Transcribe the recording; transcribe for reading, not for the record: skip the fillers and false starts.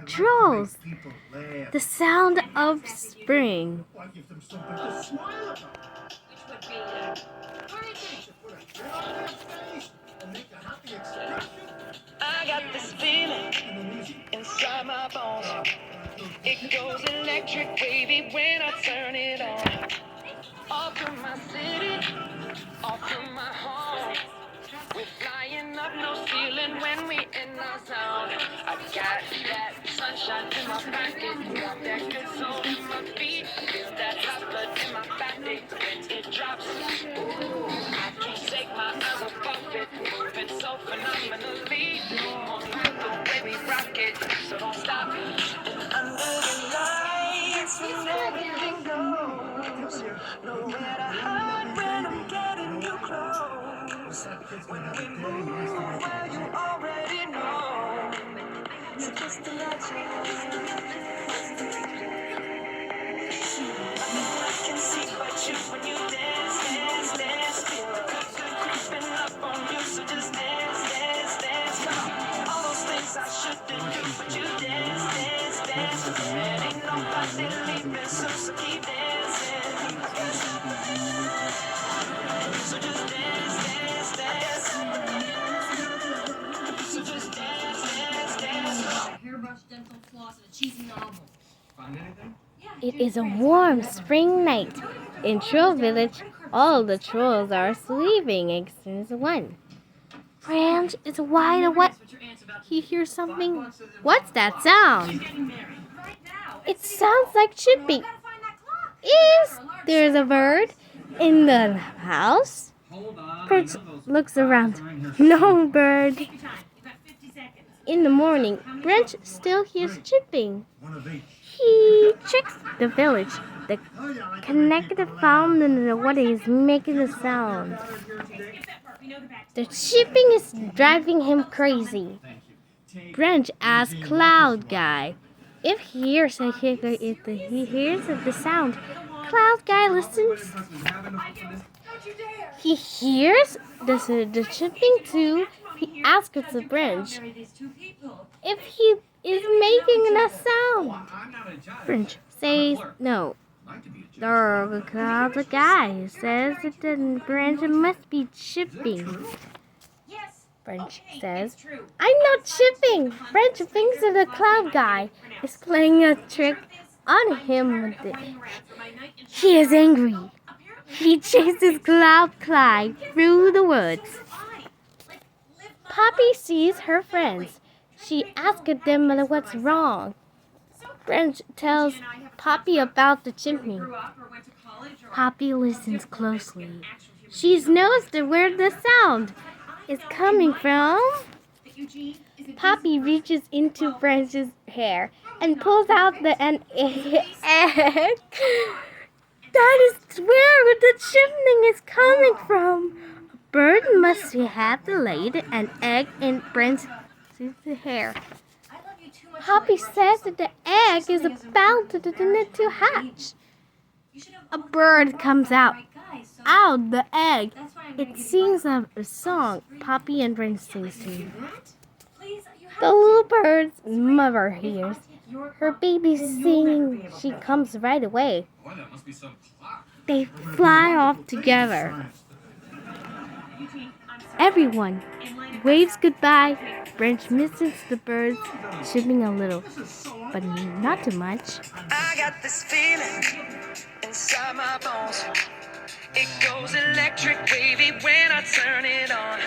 trolls. The sound of spring. I got this feeling inside my bones. It goes electric wavy when I turn it on. Off from my city, off from my home. We're flying up no ceiling when we in our zone. I got that sunshine in my pocket, got that good soul in my feet. Feel that hot blood in my body when it drops. I can't take my eyes off it, moving so phenomenally. Moonlight the way we rock it, so don't stop. Under the lights when everything goes, nowhere to hide when I'm getting you close. When we move, well you already know. So just imagine. Nothing I can see but you when you dance, dance, dance. Feel good creeping up on you, so just dance, dance, dance. All those things I shouldn't do, but you dance, dance, dance. And ain't nobody leaving, so keep dancing. So just dance, dance, dance. So just dance, dance, dance. Hairbrush, dental floss, and a cheesy novel. Find anything? It is a warm spring night. In Troll Village, all the trolls are sleeping except one. Branch is wide awake. He hears something. What's that sound? It sounds like Chippy. Is there a bird in the house? Hold on. Branch looks around. No bird. Take your time. You've got 50 seconds. In the morning, Branch still hears chipping. He checks the village. The connected found what is making the sound. The chipping is driving him crazy. Branch asks Cloud Guy if he hears the sound. Cloud Guy listens. He hears the chipping too. He asks the Branch if he is making a sound. Branch says no. The Cloud Guy says that the Branch must be chipping. Branch says, I'm not chipping. Branch thinks that the Cloud Guy is playing a trick on him. He is angry. He chases Cloud Guy through the woods. Poppy sees her friends. She asks them what's wrong. Branch tells Poppy about the chimney. Poppy listens closely. She knows where the sound is coming from. Poppy reaches into Branch's hair and pulls out an egg. That is where the chimney is coming from. A bird must have laid an egg in Branch's hair. Poppy says that the egg is about to hatch. A bird comes out the egg. It sings a song Poppy and Branch sings to. The little bird's mother hears her baby singing. She comes right away. They fly off together. Everyone waves goodbye. Branch misses the birds, chipping a little, but not too much. I got this feeling inside my bones. It goes electric wavy when I turn it on.